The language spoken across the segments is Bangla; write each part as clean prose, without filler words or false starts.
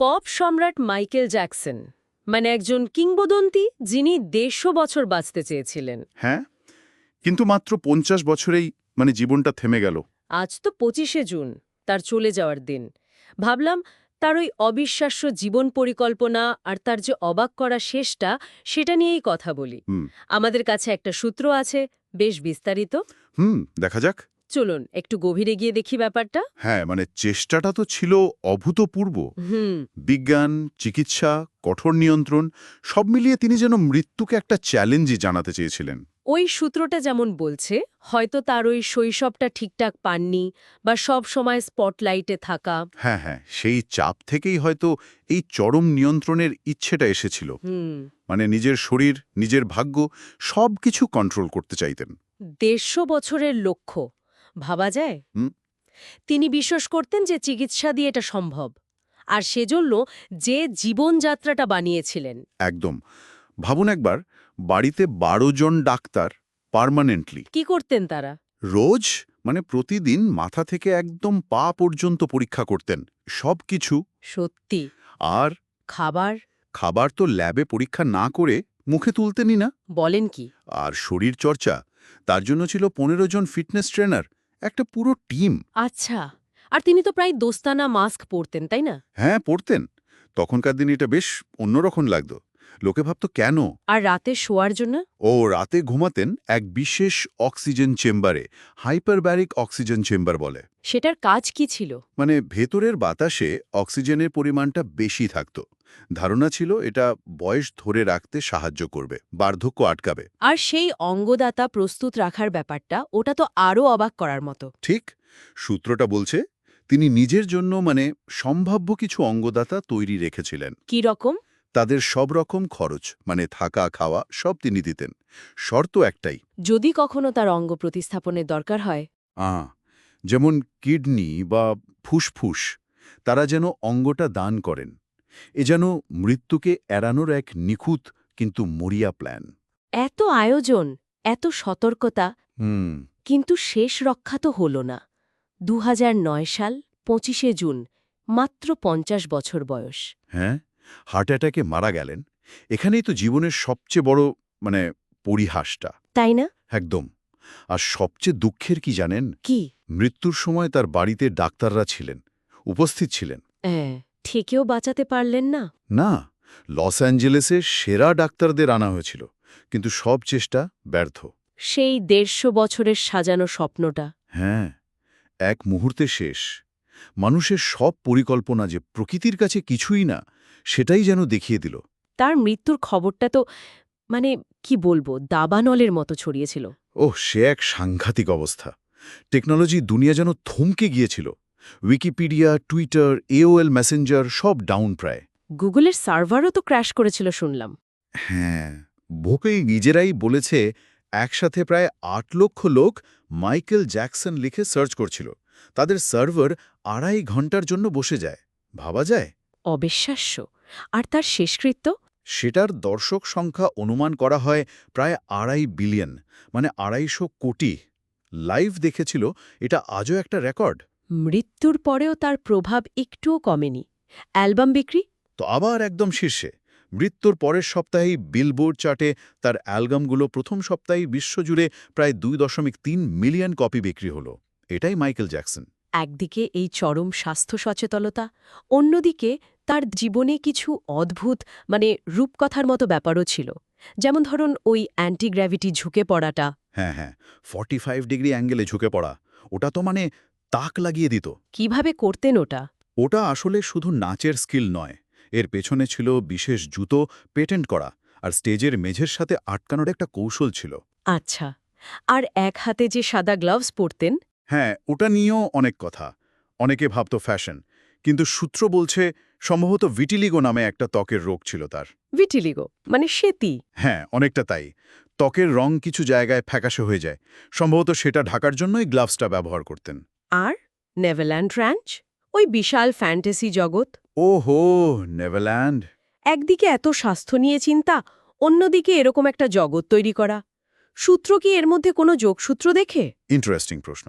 পপ সম্রাট মাইকেল জ্যাকসন মানে একজন কিংবদন্তি যিনি ১৫০ বছর বাঁচতে চেয়েছিলেন। হ্যাঁ, কিন্তু মাত্র ৫০ বছরেই জীবনটা থেমে গেল। আজ তো ২৫শে জুন, তার চলে যাওয়ার দিন। ভাবলাম তার ওই অবিশ্বাস্য জীবন পরিকল্পনা আর তার যে অবাক করা শেষটা, সেটা নিয়েই কথা বলি। আমাদের কাছে একটা সূত্র আছে, বেশ বিস্তারিত। দেখা যাক। চলুন একটু গভীরে গিয়ে দেখি ব্যাপারটা। হ্যাঁ, চেষ্টাটা তো ছিল অভূতপূর্ব। হুম বিজ্ঞান, চিকিৎসা, কঠোর নিয়ন্ত্রণ সব মিলিয়ে তিনি যেন মৃত্যুকে একটা চ্যালেঞ্জই জানাতে চেয়েছিলেন। ওই সূত্রটা যেমন বলছে, হয়তো তার ওই শৈশবটা ঠিকঠাক পাননি, বা সব সময় স্পটলাইটে থাকা। হ্যাঁ, সেই চাপ থেকেই হয়তো এই চরম নিয়ন্ত্রণের ইচ্ছেটা এসেছিল। নিজের শরীর, নিজের ভাগ্য সবকিছু কন্ট্রোল করতে চাইতেন। ১৫০ বছরের লক্ষ্য ভাবা যায়। তিনি বিশ্বাস করতেন যে চিকিৎসা দিয়ে এটা সম্ভব, আর সেজন্য যে জীবনযাত্রাটা বানিয়েছিলেন। একদম। ভাবুন একবার, বাড়িতে ১২ জন ডাক্তার পার্মানেন্টলি। কি করতেন তারা? রোজ প্রতিদিন মাথা থেকে একদম পা পর্যন্ত পরীক্ষা করতেন সবকিছু। সত্যি। আর খাবার? খাবার তো ল্যাবে পরীক্ষা না করে মুখে তুলতেনই না। বলেন কি! আর শরীর চর্চা, তার জন্য ছিল ১৫ জন ফিটনেস ট্রেনার, একটা পুরো টিম। আচ্ছা, আর তিনি তো প্রায় দোস্তানা মাস্ক পরতেন, তাই না? হ্যাঁ, পড়তেন। তখনকার দিনে এটা বেশ অন্যরকম লাগতো। লোকে ভাবত কেন। আর রাতে শোয়ার জন্য? রাতে ঘুমাতেন এক বিশেষ অক্সিজেন চেম্বারে, হাইপারব্যারিক অক্সিজেন চেম্বার বলে। সেটার কাজ কি ছিল? ভেতরের বাতাসে অক্সিজেনের পরিমাণটা বেশি থাকত। ধারণা ছিল এটা বয়স ধরে রাখতে সাহায্য করবে, বার্ধক্য আটকাবে। আর সেই অঙ্গদাতা প্রস্তুত রাখার ব্যাপারটা, ওটা তো আরও অবাক করার মতো। ঠিক, সূত্রটা বলছে তিনি নিজের জন্য সম্ভাব্য কিছু অঙ্গদাতা তৈরি রেখেছিলেন। কি রকম? তাদের সব রকম খরচ, থাকা খাওয়া সব তিনি দিতেন। শর্ত একটাই, যদি কখনো তার অঙ্গ প্রতিস্থাপনের দরকার হয়। যেমন কিডনি বা ফুসফুস, তারা যেন অঙ্গটা দান করেন। এ যেন মৃত্যুকে এড়ানোর এক নিখুঁত কিন্তু মরিয়া প্ল্যান। এত আয়োজন, এত সতর্কতা, হুম কিন্তু শেষ রক্ষা তো হল না। ২০০৯ সাল ২৫শে জুন, মাত্র ৫০ বছর বয়স। হ্যাঁ, হার্ট অ্যাটাকে মারা গেলেন। এখানেই তো জীবনের সবচেয়ে বড় পরিহাসটা। তাই না? একদম। আর সবচেয়ে দুঃখের কি জানেন? কি? মৃত্যুর সময় তার বাড়িতে ডাক্তাররা ছিলেন, উপস্থিত ছিলেন। থেকেও বাঁচাতে পারলেন না? না, লস অ্যাঞ্জেলেসে সেরা ডাক্তারদের আনা হয়েছিল, কিন্তু সব চেষ্টা ব্যর্থ। সেই ১৫০ বছরের সাজানো স্বপ্নটা। হ্যাঁ, এক মুহূর্তে শেষ। মানুষের সব পরিকল্পনা যে প্রকৃতির কাছে কিছুই না, সেটাই যেন দেখিয়ে দিল। তার মৃত্যুর খবরটা তো কি বলবো, দাবানলের মতো ছড়িয়েছিল। সে এক সাংঘাতিক অবস্থা। টেকনোলজি দুনিয়া যেন থমকে গিয়েছিল। উইকিপিডিয়া, টুইটার, AOL মেসেঞ্জার সব ডাউন প্রায়। গুগলের সার্ভারও তো ক্র্যাশ করেছিল শুনলাম। হ্যাঁ, ভোকে নিজেরাই বলেছে একসাথে প্রায় ৮ লক্ষ লোক মাইকেল জ্যাকসন লিখে সার্চ করছিল। তাদের সার্ভার ২.৫ ঘন্টার জন্য বসে যায়। ভাবা যায়? অবিশ্বাস্য। আর তার শেষকৃত্য? সেটার দর্শক সংখ্যা অনুমান করা হয় প্রায় ২.৫ বিলিয়ন, ২৫০ কোটি লাইভ দেখেছিল। এটা আজও একটা রেকর্ড। মৃত্যুর পরেও তার প্রভাব একটুও কমেনি। অ্যালবাম বিক্রি তো আবার একদম শীর্ষে। মৃত্যুর পরের সপ্তাহেই বিলবোর্ড চার্টে তার অ্যালবামগুলো প্রথম সপ্তাহেই বিশ্বজুড়ে প্রায় ২.৩ মিলিয়ন কপি বিক্রি হলো। এটাই মাইকেল জ্যাকসন। একদিকে এই চরম স্বাস্থ্য সচেতনতা, অন্যদিকে তার জীবনে কিছু অদ্ভুত রূপকথার মতো ব্যাপারও ছিল। যেমন ধরুন ওই অ্যান্টিগ্র্যাভিটি ঝুঁকে পড়াটা। হ্যাঁ, 45 ডিগ্রি অ্যাঙ্গেলে ঝুঁকে পড়া, ওটা তো তাক লাগিয়ে দিত। কিভাবে করতেন ওটা? ওটা আসলে শুধু নাচের স্কিল নয়, এর পেছনে ছিল বিশেষ জুতো পেটেন্ট করা আর স্টেজের মেঝের সাথে আটকানোর একটা কৌশল ছিল। আচ্ছা, আর এক হাতে যে সাদা গ্লাভস পরতেন? হ্যাঁ, ওটা নিয়েও অনেক কথা। অনেকে ভাবত ফ্যাশন, কিন্তু সূত্র বলছে সম্ভবত ভিটিলিগো নামে একটা ত্বকের রোগ ছিল তার। ভিটিলিগো সেতি? হ্যাঁ, অনেকটা তাই। ত্বকের রং কিছু জায়গায় ফ্যাকাশে হয়ে যায়। সম্ভবত সেটা ঢাকার জন্যই গ্লাভসটা ব্যবহার করতেন। আর নেভারল্যান্ড র্যাঞ্চ, ওই বিশাল ফ্যান্টাসি জগৎ। ওহো, নেভারল্যান্ড! একদিকে এত স্বাস্থ্য নিয়ে চিন্তা, অন্যদিকে এরকম একটা জগৎ তৈরি করা। সূত্র কি এর মধ্যে কোনো যোগসূত্র দেখে? ইন্টারেস্টিং প্রশ্ন।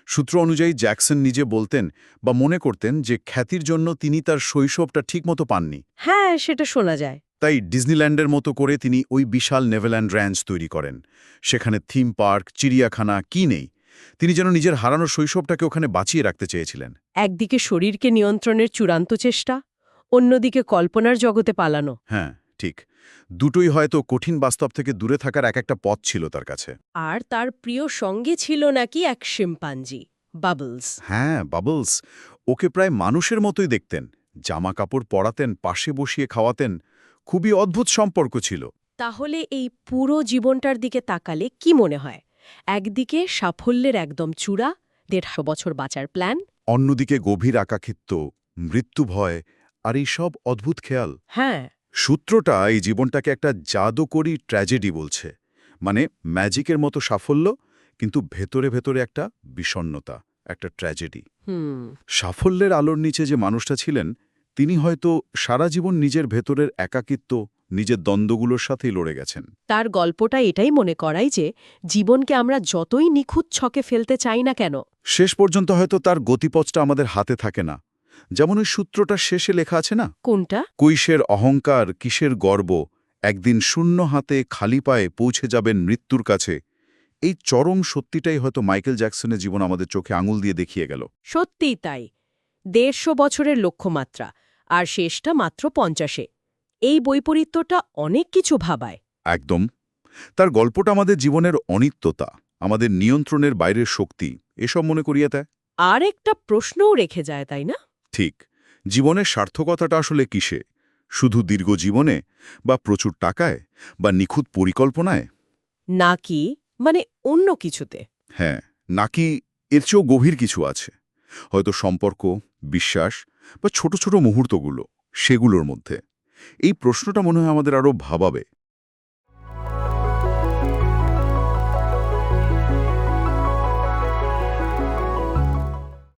সূত্র অনুযায়ী জ্যাকসন নিজে বলতেন বা মনে করতেন যে খ্যাতির জন্য তিনি তার শৈশবটা ঠিকমতো পাননি। হ্যাঁ, সেটা শোনা যায়। তাই ডিজনিল্যান্ডের মতো করে তিনি ওই বিশাল নেভারল্যান্ড র্যাঞ্চ তৈরি করেন। সেখানে থিম পার্ক, চিড়িয়াখানা কি নেই। তিনি যেন নিজের হারানো শৈশবটাকে ওখানে বাঁচিয়ে রাখতে চেয়েছিলেন। একদিকে শরীরকে নিয়ন্ত্রণের চূড়ান্ত চেষ্টা, অন্যদিকে কল্পনার জগতে পালানো। হ্যাঁ, ঠিক। দুটোই হয়তো কঠিন বাস্তব থেকে দূরে থাকার একটা পথ ছিল তার কাছে। আর তার প্রিয় সঙ্গে ছিল নাকি এক শিম্পাঞ্জি, বাবলস। হ্যাঁ, বাবলস। ওকে প্রায় মানুষের মতোই দেখতেন। জামা কাপড় পরাতেন, পাশে বসিয়ে খাওয়াতেন। খুবই অদ্ভুত সম্পর্ক ছিল। তাহলে এই পুরো জীবনটার দিকে তাকালে কি মনে হয়? একদিকে সাফল্যের একদম চূড়া, 150 বছর বাঁচার প্ল্যান। অন্যদিকে গভীর একাকিত্ব, মৃত্যু ভয় আর এই সব অদ্ভুত খেয়াল। হ্যাঁ, সূত্রটা এই জীবনটাকে একটা জাদুকরী ট্র্যাজেডি বলছে। মানে ম্যাজিকের মতো সাফল্য, কিন্তু ভেতরে ভেতরে একটা বিষণ্ণতা, একটা ট্র্যাজেডি। সাফল্যের আলোর নিচে যে মানুষটা ছিলেন, তিনি হয়তো সারা জীবন নিজের ভেতরের একাকিত্ব, নিজের দ্বন্দ্বগুলোর সাথেই লড়ে গেছেন। তার গল্পটা এটাই মনে করায় যে জীবনকে আমরা যতই নিখুঁত ছকে ফেলতে চাই না কেন, শেষ পর্যন্ত হয়তো তার গতিপথটা আমাদের হাতে থাকে না। যেমন ওই সূত্রটার শেষে লেখা আছে না, কোনটা? কৈশের অহংকার, কিসের গর্ব, একদিন শূন্য হাতে খালি পায়ে পৌঁছে যাবেন মৃত্যুর কাছে। এই চরম সত্যিটাই হয়তো মাইকেল জ্যাকসনের জীবন আমাদের চোখে আঙুল দিয়ে দেখিয়ে গেল। সত্যিই তাই। 150 বছরের লক্ষ্যমাত্রা, আর শেষটা মাত্র 50-এ। এই বৈপরীত্যটা অনেক কিছু ভাবায়। একদম। তার গল্পটা আমাদের জীবনের অনিত্যতা, আমাদের নিয়ন্ত্রণের বাইরের শক্তি, এসব মনে করিয়ে দেয়। আর একটা প্রশ্নও রেখে যায়, তাই না? ঠিক। জীবনের সার্থকতাটা আসলে কিসে? শুধু দীর্ঘ জীবনে, বা প্রচুর টাকায়, বা নিখুঁত পরিকল্পনায়? নাকি মানে অন্য কিছুতে? হ্যাঁ, নাকি এর চেয়েও গভীর কিছু আছে? হয়তো সম্পর্ক, বিশ্বাস বা ছোট ছোট মুহূর্তগুলো, সেগুলোর মধ্যে। এই প্রশ্নটা মনে হয় আমাদের আরও ভাবাবে।